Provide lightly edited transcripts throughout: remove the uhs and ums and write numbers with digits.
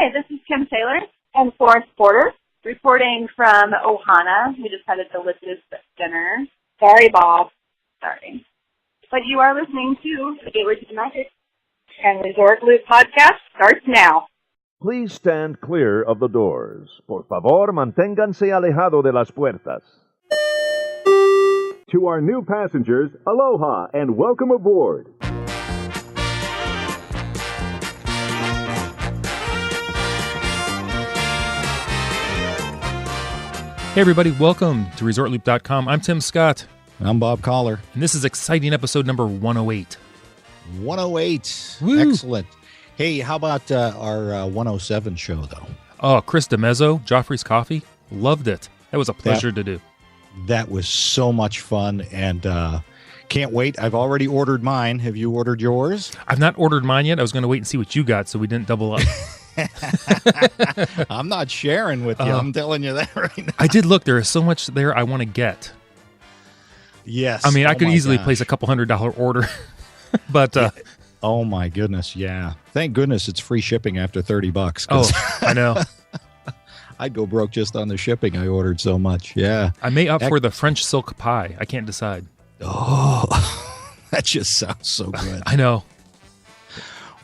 Hi, this is Kim Taylor and Florence Porter reporting from Ohana. We just had a delicious dinner. Sorry, Bob. Sorry. But you are listening to the Gateway to the Magic, and Resort Loop podcast starts now. Please stand clear of the doors. Por favor, manténganse alejado de las puertas. To our new passengers, aloha and welcome aboard. Hey everybody, welcome to ResortLoop.com. I'm Tim Scott. I'm Bob Collar. And this is exciting episode number 108. 108. Woo. Excellent. Hey, how about our 107 show, though? Oh, Chris DeMezzo, Joffrey's Coffee. Loved it. That was a pleasure to do. That was so much fun, and can't wait. I've already ordered mine. Have you ordered yours? I've not ordered mine yet. I was going to wait and see what you got so we didn't double up. I'm not sharing with you. I'm telling you that right now. I did look. There is so much there I want to get. Yes. I mean, I could easily place a couple $100 order. But oh my goodness, yeah. Thank goodness it's free shipping after $30. Oh, I know. I'd go broke just on the shipping. I ordered so much. Yeah. I may opt for the French silk pie. I can't decide. Oh, that just sounds so good. I know.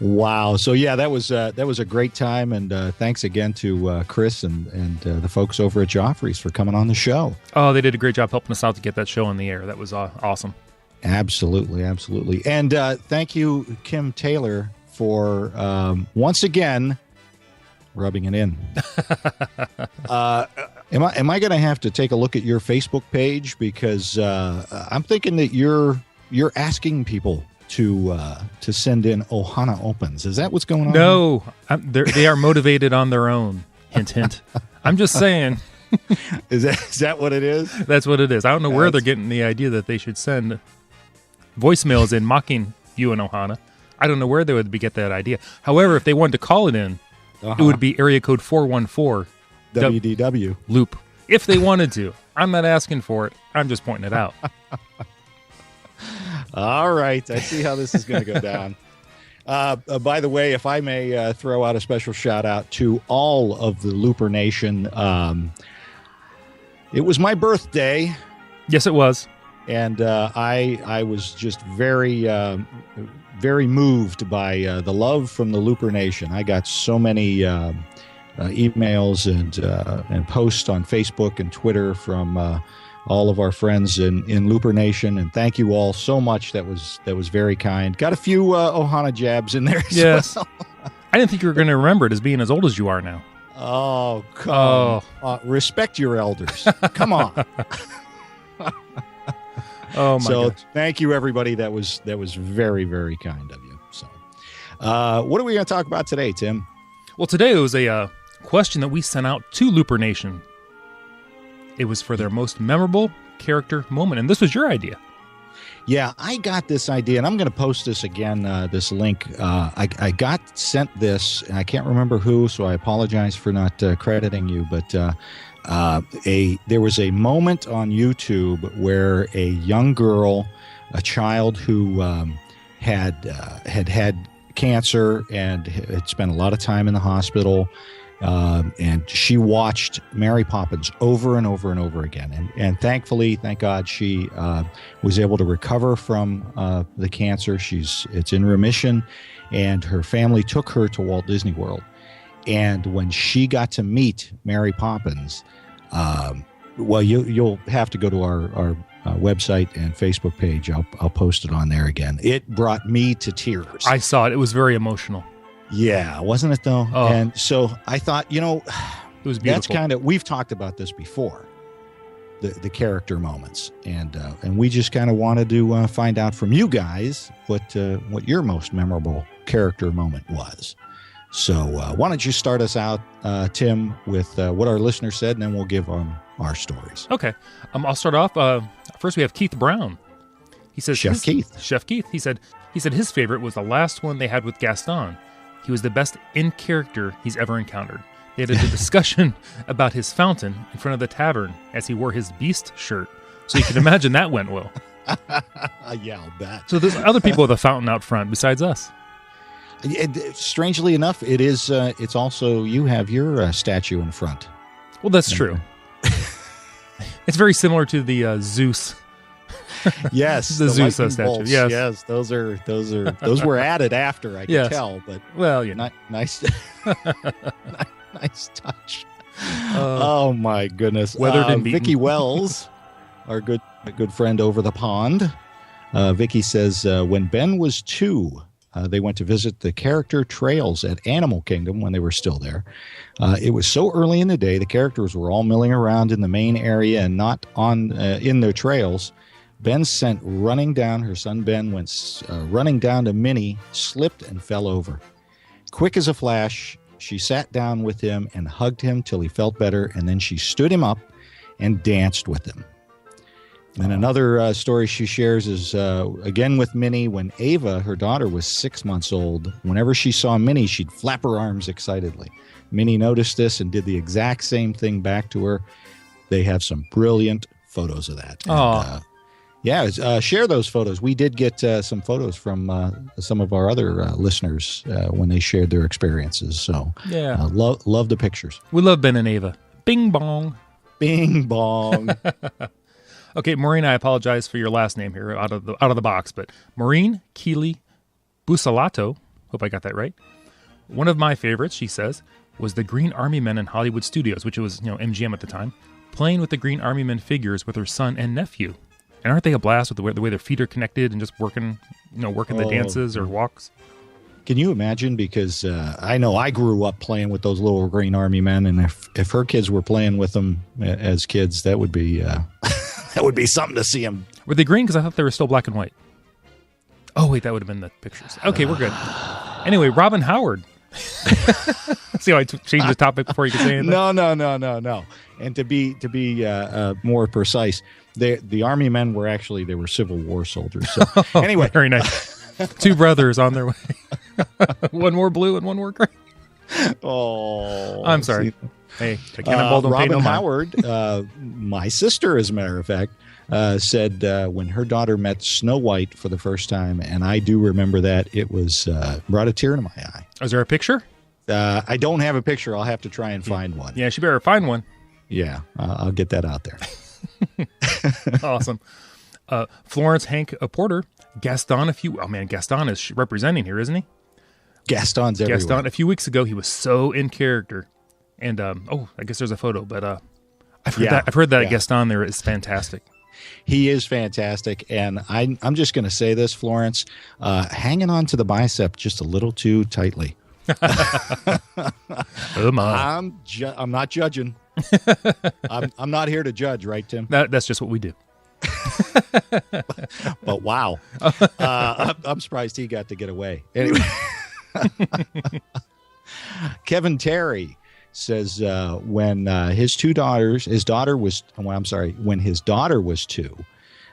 Wow. So yeah, that was a great time, and thanks again to Chris and the folks over at Joffrey's for coming on the show. Oh, they did a great job helping us out to get that show on the air. That was awesome. Absolutely, absolutely. And thank you, Kim Taylor, for once again rubbing it in. Am I going to have to take a look at your Facebook page, because I'm thinking that you're asking people to send in Ohana Opens. Is that what's going on? No, they are motivated on their own. Hint, hint. I'm just saying. Is that what it is? That's what it is. I don't know where they're getting the idea that they should send voicemails in mocking you and Ohana. I don't know where they would get that idea. However, if they wanted to call it in, it would be area code 414 WDW Loop. If they wanted to. I'm not asking for it. I'm just pointing it out. All right. I see how this is going to go down. By the way, if I may throw out a special shout out to all of the Looper Nation. It was my birthday. Yes, it was. And I was just very, very moved by the love from the Looper Nation. I got so many emails and posts on Facebook and Twitter from all of our friends in Looper Nation, and thank you all so much. That was very kind. Got a few Ohana jabs in there. Yes. Well. I didn't think you were going to remember it as being as old as you are now. Oh, come on. Respect your elders. Come on. Oh my gosh. Thank you, everybody. That was very, very kind of you. So, what are we going to talk about today, Tim? Well, today it was a question that we sent out to Looper Nation. It was for their most memorable character moment, and this was your idea. Yeah, I got this idea, and I'm going to post this again, this link. I got sent this, and I can't remember who, so I apologize for not crediting you, but there was a moment on YouTube where a young girl, a child who had cancer and had spent a lot of time in the hospital, and she watched Mary Poppins over and over and over again. And thankfully, thank God, she was able to recover from the cancer. It's in remission, and her family took her to Walt Disney World. And when she got to meet Mary Poppins, well, you'll have to go to our website and Facebook page. I'll post it on there again. It brought me to tears. I saw it. It was very emotional. Yeah, wasn't it though? Oh. And so I thought, it was beautiful. That's kind of, we've talked about this before, the character moments, and we just kind of wanted to find out from you guys what your most memorable character moment was. So why don't you start us out, Tim, with what our listener said, and then we'll give our stories. Okay, I'll start off. First, we have Keith Brown. He says, Chef Keith. He said his favorite was the last one they had with Gaston. He was the best in character he's ever encountered. They had a discussion about his fountain in front of the tavern as he wore his Beast shirt. So you can imagine that went well. Yeah, I'll bet. So there's other people with a fountain out front besides us. Strangely enough, it is. It's also you have your statue in front. Well, that's true. It's very similar to the Zeus. Yes, the Zeus lightning statue. bolts. Yes, yes, those were added after. I can tell, but well, you know, nice, nice touch. Oh my goodness! Weathered and beaten. Vicky Wells, our good friend over the pond. Vicky says when Ben was 2. They went to visit the character trails at Animal Kingdom when they were still there. It was so early in the day, the characters were all milling around in the main area and not on in their trails. Ben sent running down. Her son Ben went running down to Minnie, slipped and fell over. Quick as a flash, she sat down with him and hugged him till he felt better, and then she stood him up and danced with him. And another story she shares is, again with Minnie, when Ava, her daughter, was 6 months old. Whenever she saw Minnie, she'd flap her arms excitedly. Minnie noticed this and did the exact same thing back to her. They have some brilliant photos of that. And, share those photos. We did get some photos from some of our other listeners when they shared their experiences. So love the pictures. We love Ben and Ava. Bing bong. Bing bong. Okay, Maureen, I apologize for your last name here out of the box, but Maureen Keeley Busalato, hope I got that right. One of my favorites, she says, was the Green Army Men in Hollywood Studios, which was, MGM at the time, playing with the Green Army Men figures with her son and nephew. And aren't they a blast with the way their feet are connected and just working the dances or walks? Can you imagine? Because I know I grew up playing with those little Green Army Men, and if her kids were playing with them as kids, that would be that would be something to see them. Were they green? Because I thought they were still black and white. Oh wait, that would have been the pictures. Okay, we're good. Anyway, Robin Howard. See how I changed the topic before you could say anything? No. And to be more precise, the Army men were Civil War soldiers. So anyway, very nice. 2 brothers on their way. One more blue and one more gray. Oh, I'm sorry. Hey, I can't Robin Howard, my sister, as a matter of fact, said when her daughter met Snow White for the first time, and I do remember that, it was brought a tear to my eye. Is there a picture? I don't have a picture. I'll have to try and find one. Yeah, she better find one. Yeah, I'll get that out there. Awesome. Florence Hank Porter, Gaston. Gaston is representing here, isn't he? Gaston's everywhere. Gaston. A few weeks ago, he was so in character, and I guess there's a photo, but I've heard that Gaston there is fantastic. He is fantastic, and I'm just going to say this, Florence, hanging on to the bicep just a little too tightly. Oh my! I'm not judging. I'm not here to judge, right, Tim? That's just what we do. But wow, I'm surprised he got to get away. Anyway, Kevin Terry says when his daughter was 2,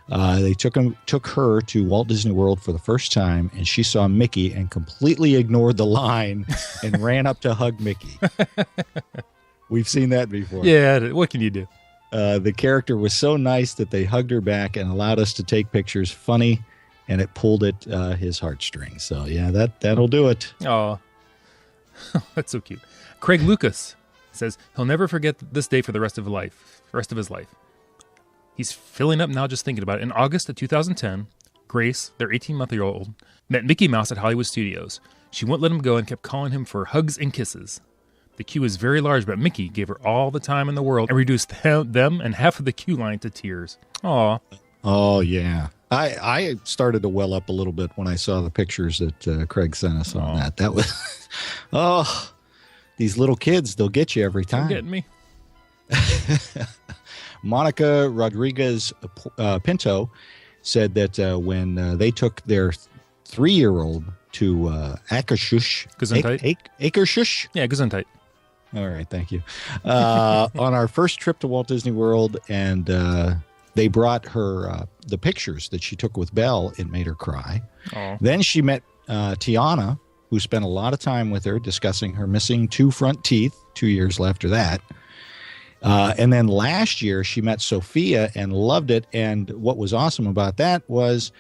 they took her to Walt Disney World for the first time, and she saw Mickey and completely ignored the line and ran up to hug Mickey. We've seen that before. Yeah, what can you do? The character was so nice that they hugged her back and allowed us to take pictures. Funny, and it pulled at his heartstrings. So yeah, that'll do it. Oh, that's so cute. Craig Lucas says he'll never forget this day for the rest of his life. He's filling up now just thinking about it. In August of 2010, Grace, their 18-month-old, met Mickey Mouse at Hollywood Studios. She wouldn't let him go and kept calling him for hugs and kisses. The queue was very large, but Mickey gave her all the time in the world and reduced them and half of the queue line to tears. Aw. Oh, yeah. I started to well up a little bit when I saw the pictures that Craig sent us on that. That was, these little kids, they'll get you every time. They're getting me. Monica Rodriguez Pinto said that when they took their 3-year-old to Akershus. Akershus? Yeah, Gesundheit. All right, thank you. On our first trip to Walt Disney World, and they brought her the pictures that she took with Belle. It made her cry. Aww. Then she met Tiana, who spent a lot of time with her discussing her missing 2 front teeth 2 years after that. And then last year, she met Sophia and loved it. And what was awesome about that was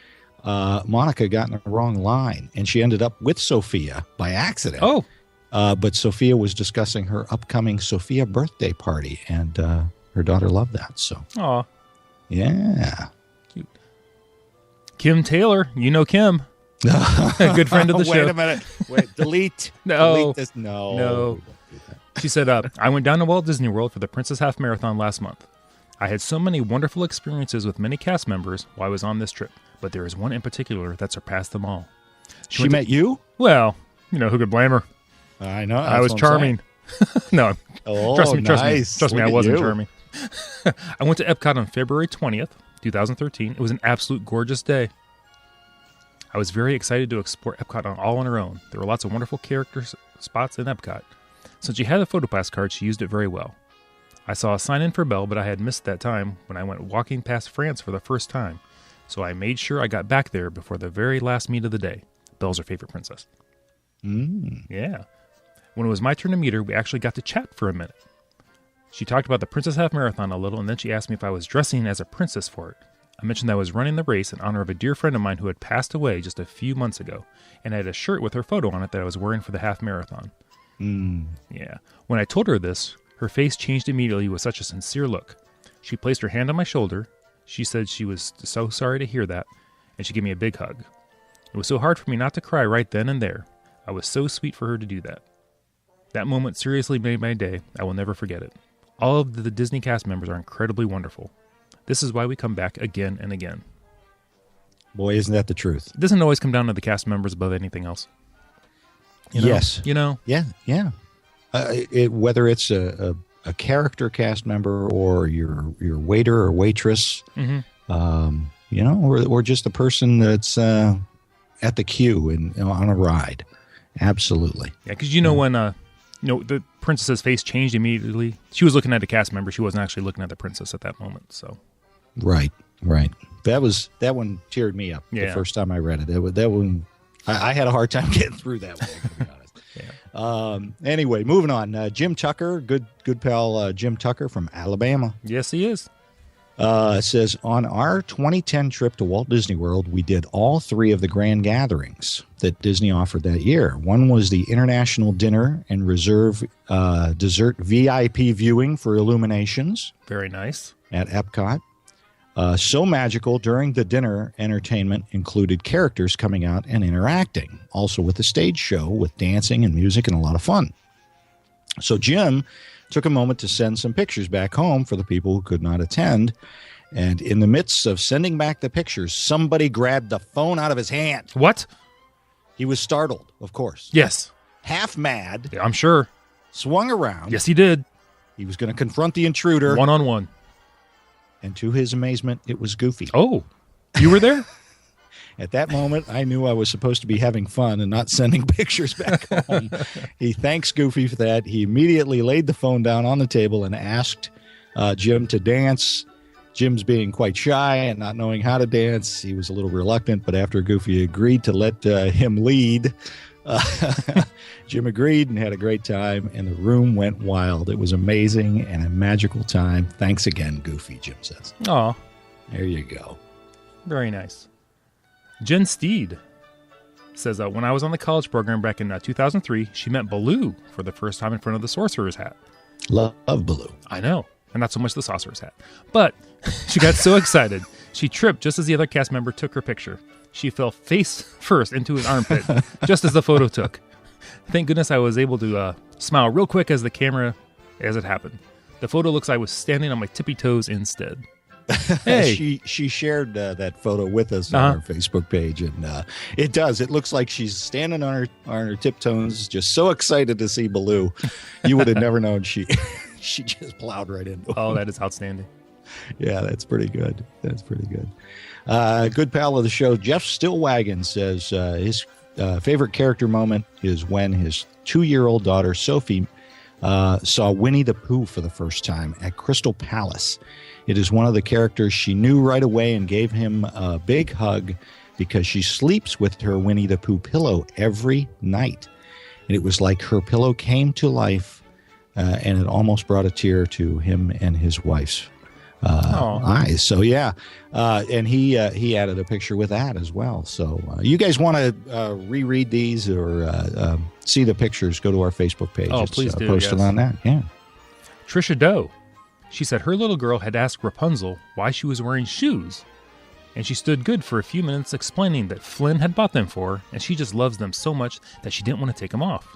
Monica got in the wrong line, and she ended up with Sophia by accident. Oh. But Sophia was discussing her upcoming Sophia birthday party, and her daughter loved that. So, Aw. Yeah. Cute. Kim Taylor. You know Kim. A good friend of the show. Wait a minute. Wait, delete. No. Delete this. No. No. She said, I went down to Walt Disney World for the Princess Half Marathon last month. I had so many wonderful experiences with many cast members while I was on this trip, but there is one in particular that surpassed them all. She met you? Well, who could blame her? I know. I was charming. No. Oh, Trust me, nice. Trust me, I Look at wasn't you. charming. I went to Epcot on February 20th, 2013. It was an absolute gorgeous day. I was very excited to explore Epcot all on her own. There were lots of wonderful character spots in Epcot. Since she had a PhotoPass card, she used it very well. I saw a sign in for Belle, but I had missed that time when I went walking past France for the first time. So I made sure I got back there before the very last meet of the day. Belle's her favorite princess. Yeah. When it was my turn to meet her, we actually got to chat for a minute. She talked about the Princess Half Marathon a little, and then she asked me if I was dressing as a princess for it. I mentioned that I was running the race in honor of a dear friend of mine who had passed away just a few months ago, and I had a shirt with her photo on it that I was wearing for the half marathon. Yeah. When I told her this, her face changed immediately with such a sincere look. She placed her hand on my shoulder. She said she was so sorry to hear that, and she gave me a big hug. It was so hard for me not to cry right then and there. I was so sweet for her to do that. That moment seriously made my day. I will never forget it. All of the Disney cast members are incredibly wonderful. This is why we come back again and again. Boy, isn't that the truth? It doesn't always come down to the cast members above anything else. Yes. Yeah. Whether it's a character cast member or your waiter or waitress, or just a person that's at the queue and on a ride. Absolutely. Yeah, because when the princess's face changed immediately. She was looking at a cast member. She wasn't actually looking at the princess at that moment. So, right. That one teared me up the first time I read it. That one, I had a hard time getting through that one, to be honest. Anyway, moving on. Jim Tucker, good pal Jim Tucker from Alabama. Yes, he is. Says, on our 2010 trip to Walt Disney World, we did all three of the grand gatherings that Disney offered that year. One was the International Dinner and Reserve Dessert VIP viewing for Illuminations. Very nice. At Epcot. So magical, during the dinner, entertainment included characters coming out and interacting, also with the stage show with dancing and music and a lot of fun. So Jim took a moment to send some pictures back home for the people who could not attend. And in the midst of sending back the pictures, somebody grabbed the phone out of his hand. What? He was startled, of course. Yes. Half mad. Yeah, I'm sure. Swung around. Yes, he did. He was going to confront the intruder. One-on-one. And to his amazement, it was Goofy. Oh, you were there? At that moment, I knew I was supposed to be having fun and not sending pictures back home. He thanks Goofy for that. He immediately laid the phone down on the table and asked Jim to dance. Jim's being quite shy and not knowing how to dance. He was a little reluctant, but after Goofy agreed to let him lead, Jim agreed and had a great time, and the room went wild. It was amazing and a magical time. Thanks again, Goofy, Jim says. Aw. There you go. Very nice. Jen Steed says, when I was on the college program back in 2003, she met Baloo for the first time in front of the sorcerer's hat. Love Baloo. I know. And not so much the sorcerer's hat. But she got so excited, she tripped just as the other cast member took her picture. She fell face first into his armpit, just as the photo took. Thank goodness I was able to smile real quick as it happened. The photo looks like I was standing on my tippy toes instead. Hey. She shared that photo with us on our Facebook page, and it does. It looks like she's standing on her tiptoes, just so excited to see Baloo. You would have never known she just plowed right into him. Oh, that is outstanding. Yeah, that's pretty good. That's pretty good. Good pal of the show, Jeff Stillwagon, says his favorite character moment is when his 2-year-old daughter Sophie saw Winnie the Pooh for the first time at Crystal Palace. It is one of the characters she knew right away and gave him a big hug because she sleeps with her Winnie the Pooh pillow every night. And it was like her pillow came to life, and it almost brought a tear to him and his wife's eyes. So yeah, and he added a picture with that as well. So you guys want to reread these or see the pictures? Go to our Facebook page. Oh, it's, please do. posted on that. Yeah. Trisha Doe. She said her little girl had asked Rapunzel why she was wearing shoes, and she stood good for a few minutes explaining that Flynn had bought them for her, and she just loves them so much that she didn't want to take them off.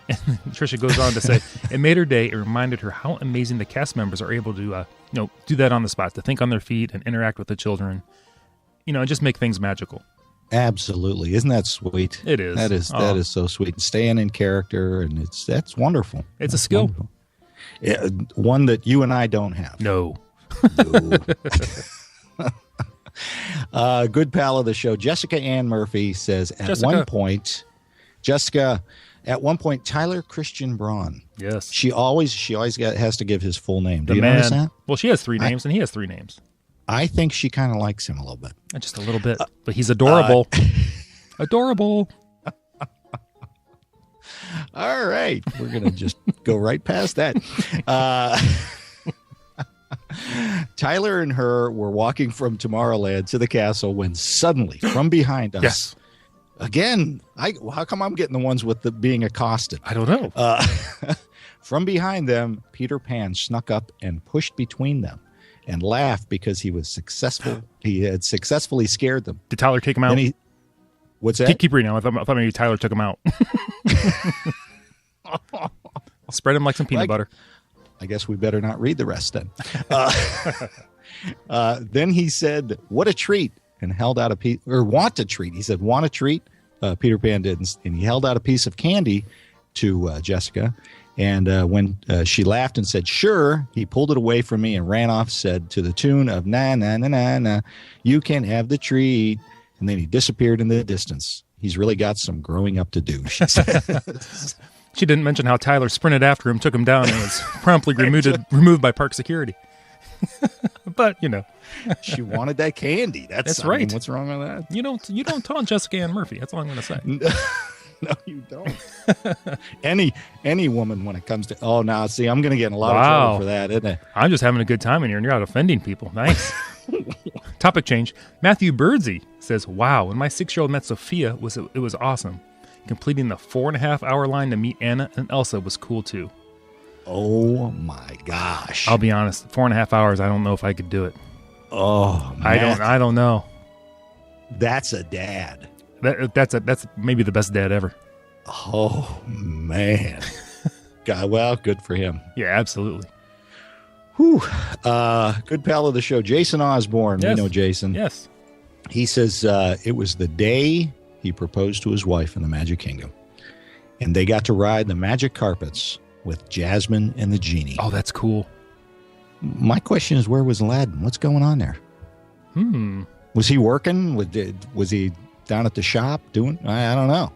And Trisha goes on to say, it made her day. It reminded her how amazing the cast members are able to, do that on the spot, to think on their feet and interact with the children, and just make things magical. Absolutely. Isn't that sweet? It is. That is so sweet. Staying in character, and that's wonderful. It's a skill. Yeah, one that you and I don't have. No. Good pal of the show, Jessica Ann Murphy says, at one point, Tyler Christian Braun. Yes. She always has to give his full name. Do you notice that? Well, she has 3 names, and he has 3 names. I think she kind of likes him a little bit. Just a little bit. But he's adorable. Adorable. All right. We're going to just go right past that. Tyler and her were walking from Tomorrowland to the castle when suddenly, from behind us, yes. Again, how come I'm getting the ones with the being accosted? I don't know. From behind them, Peter Pan snuck up and pushed between them and laughed because he was successful. He had successfully scared them. Did Tyler take him out? What's that? Keep reading. I thought maybe Tyler took him out. Spread him like some peanut butter. I guess we better not read the rest then. Then he said, "What a treat." And held out a piece, or want a treat. He said, "Want a treat?" Peter Pan didn't, and he held out a piece of candy to Jessica. And when she laughed and said, "Sure," he pulled it away from me and ran off. Said to the tune of "Na na na na na, you can have the treat." And then he disappeared in the distance. He's really got some growing up to do, she said. She didn't mention how Tyler sprinted after him, took him down, and was promptly removed by park security. But she wanted that candy. That's right. Mean, what's wrong with that? You don't taunt Jessica Ann Murphy. That's all I'm going to say. No, you don't. any woman when it comes to now see, I'm going to get in a lot of trouble for that, isn't it? I'm just having a good time in here, and you're out offending people. Nice. Topic change. Matthew Birdsey says, "Wow, when my 6-year-old met Sophia, it was awesome. Completing the 4.5-hour line to meet Anna and Elsa was cool too." Oh my gosh! I'll be honest, 4.5 hours. I don't know if I could do it. Oh, I don't know. That's a dad. That's maybe the best dad ever. Oh man! God, well, good for him. Yeah, absolutely. Whew. Good pal of the show, Jason Osborne. Yes. We know Jason. Yes. He says it was the day he proposed to his wife in the Magic Kingdom, and they got to ride the magic carpets with Jasmine and the genie. Oh, that's cool. My question is, where was Aladdin? What's going on there? Was he working? Was he down at the shop doing? I don't know.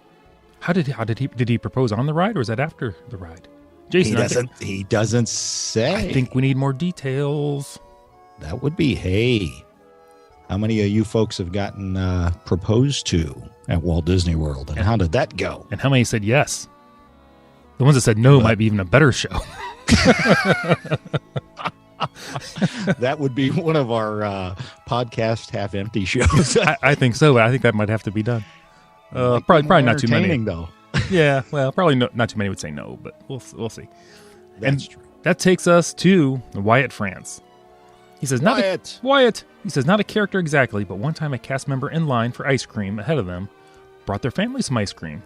Did he propose on the ride, or was that after the ride? Jason, he doesn't say. I think we need more details. That would be, hey, how many of you folks have gotten proposed to at Walt Disney World, and how did that go? And how many said yes? The ones that said no might be even a better show. That would be one of our podcast half-empty shows. I think so. I think that might have to be done. Probably not too many, though. Yeah, well, probably not too many would say no, but we'll see. That's true. That takes us to Wyatt France. He says, Wyatt. He says, not a character exactly, but one time a cast member in line for ice cream ahead of them brought their family some ice cream.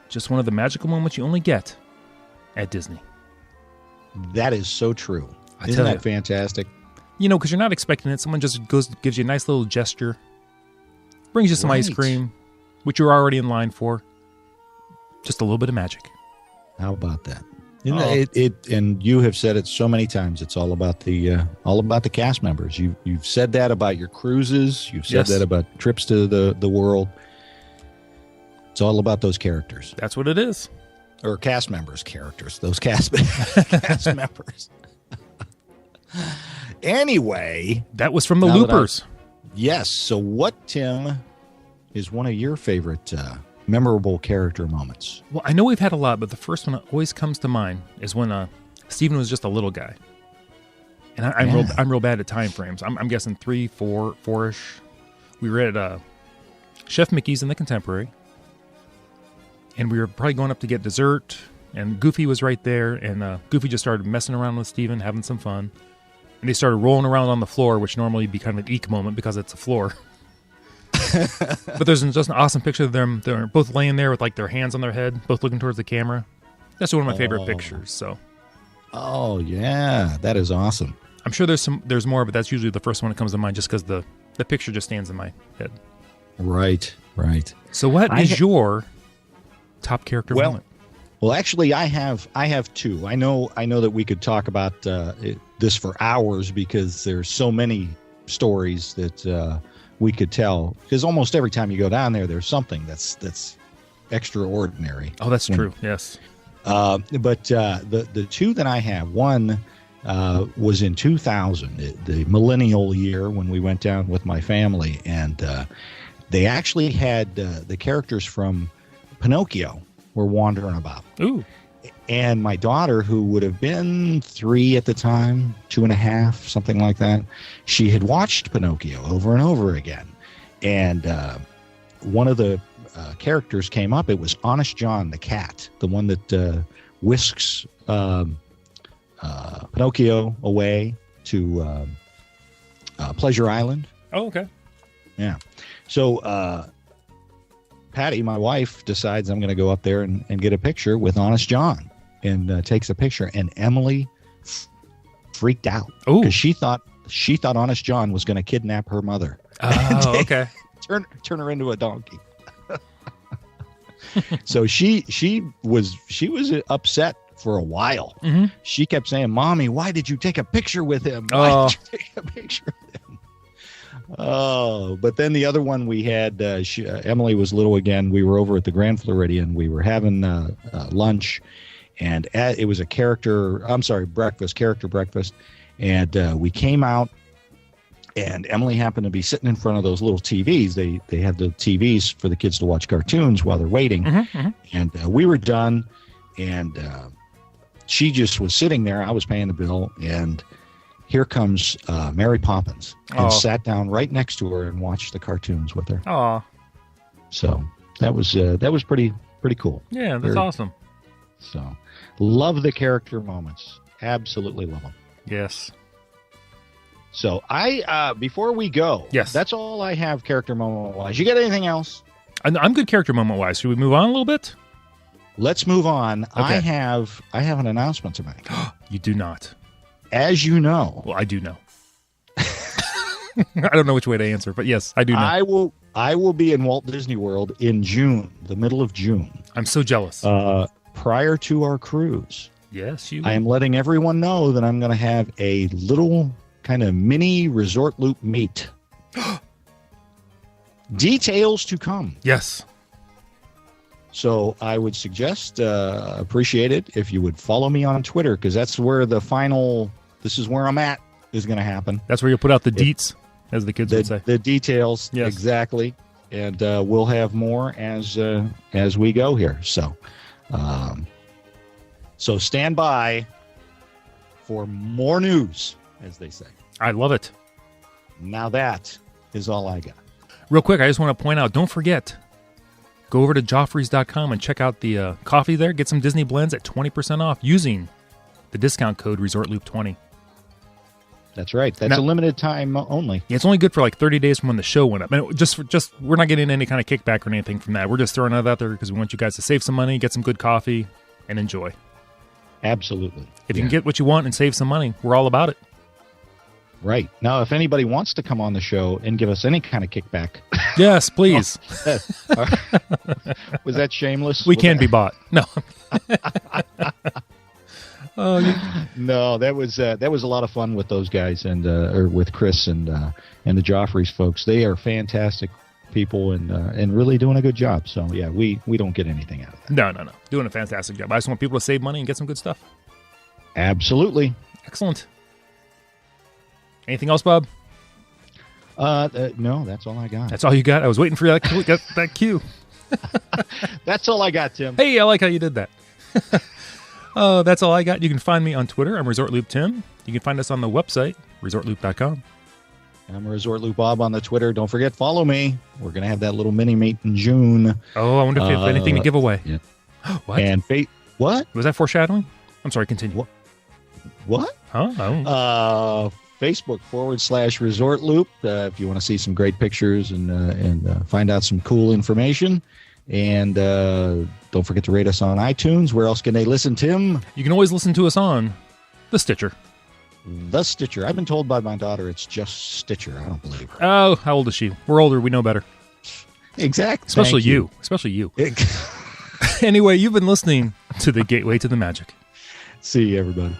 Just one of the magical moments you only get at Disney. That is so true. Isn't that fantastic? Because you're not expecting it. Someone just gives you a nice little gesture, brings you some ice cream, which you're already in line for. Just a little bit of magic. How about that? And you have said it so many times. It's all about the cast members. You've said that about your cruises. You've said that about trips to the world. It's all about those characters. That's what it is. Or cast members' characters. Those cast members. Anyway, that was from the Loopers. Yes. So, what, Tim, is one of your favorite memorable character moments? Well, I know we've had a lot, but the first one that always comes to mind is when Steven was just a little guy. And I'm real bad at time frames. I'm guessing 3, 4, 4-ish. We were at Chef Mickey's in the Contemporary, and we were probably going up to get dessert. And Goofy was right there, and Goofy just started messing around with Steven, having some fun. And they started rolling around on the floor, which normally would be kind of an eek moment because it's a floor. But there's just an awesome picture of them. They're both laying there with like their hands on their head, both looking towards the camera. That's one of my favorite pictures. So. Oh yeah, that is awesome. I'm sure there's more, but that's usually the first one that comes to mind, just because the picture just stands in my head. Right. So, what is your top character moment? Well, actually, I have two. I know that we could talk about this for hours because there's so many stories that we could tell. Because almost every time you go down there, there's something that's extraordinary. Oh, that's true. Yes. But the two that I have, one was in 2000, the millennial year when we went down with my family, and they actually had the characters from Pinocchio were wandering about. Ooh. And my daughter, who would have been 3 at the time, 2.5, something like that, she had watched Pinocchio over and over again. And one of the characters came up. It was Honest John the cat, the one that whisks Pinocchio away to Pleasure Island. Oh, okay. Yeah. So Patty, my wife, decides I'm going to go up there and get a picture with Honest John, and takes a picture. And Emily freaked out because she thought Honest John was going to kidnap her mother. Oh, okay. Turn her into a donkey. So she was upset for a while. Mm-hmm. She kept saying, "Mommy, why did you take a picture with him? Oh. Why did you take a picture with him?" Oh, but then the other one we had, Emily was little again. We were over at the Grand Floridian. We were having lunch, and it was character breakfast. And we came out, and Emily happened to be sitting in front of those little TVs. They had the TVs for the kids to watch cartoons while they're waiting. Mm-hmm, mm-hmm. And we were done, and she just was sitting there. I was paying the bill, and here comes Mary Poppins, and sat down right next to her and watched the cartoons with her. Aw. So that was pretty cool. Yeah, that's awesome. So love the character moments. Absolutely love them. Yes. So before we go, yes, that's all I have character moment wise. You got anything else? I'm good character moment wise. Should we move on a little bit? Let's move on. Okay. I have an announcement to make. You do not. As you know. Well, I do know. I don't know which way to answer, but yes, I do know. I will be in Walt Disney World in June, the middle of June. I'm so jealous. Prior to our cruise. Yes, you. I am letting everyone know that I'm going to have a little kind of mini Resort Loop meet. Details to come. Yes. So I would suggest, appreciate it if you would follow me on Twitter, because that's where this is where I'm at, is going to happen. That's where you'll put out the deets, as the kids would say. The details, yes. Exactly. And we'll have more as we go here. So, so stand by for more news, as they say. I love it. Now that is all I got. Real quick, I just want to point out, don't forget, go over to Joffreys.com and check out the coffee there. Get some Disney blends at 20% off using the discount code ResortLoop20. That's right. That's a limited time only. Yeah, it's only good for like 30 days from when the show went up. And we're not getting any kind of kickback or anything from that. We're just throwing it out there because we want you guys to save some money, get some good coffee, and enjoy. Absolutely. If you can get what you want and save some money, we're all about it. Right. Now, if anybody wants to come on the show and give us any kind of kickback. Yes, please. Was that shameless? We can be bought. No. No, that was a lot of fun with those guys and or with Chris and the Joffreys folks. They are fantastic people and really doing a good job. So yeah, we don't get anything out of that. No. Doing a fantastic job. I just want people to save money and get some good stuff. Absolutely. Excellent. Anything else, Bob? No, that's all I got. That's all you got? I was waiting for that cue. That's all I got, Tim. Hey, I like how you did that. That's all I got. You can find me on Twitter. I'm ResortLoop.Tim. You can find us on the website, ResortLoop.com. I'm Resort Loop Bob on the Twitter. Don't forget, follow me. We're going to have that little mini-meet in June. Oh, I wonder if you have anything to give away. Yeah. What? And what? Was that foreshadowing? I'm sorry, continue. What? Huh? Oh. Facebook.com/Resort Loop if you want to see some great pictures and find out some cool information. And don't forget to rate us on iTunes. Where else can they listen, Tim? You can always listen to us on the Stitcher. The Stitcher. I've been told by my daughter it's just Stitcher. I don't believe her. Oh, how old is she? We're older. We know better. Exactly. Especially you. Especially you. Anyway, you've been listening to The Gateway to the Magic. See you, everybody.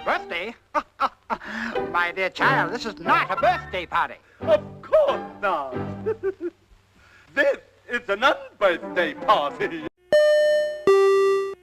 Birthday? My dear child, this is not a birthday party. Of course not. This is an unbirthday party.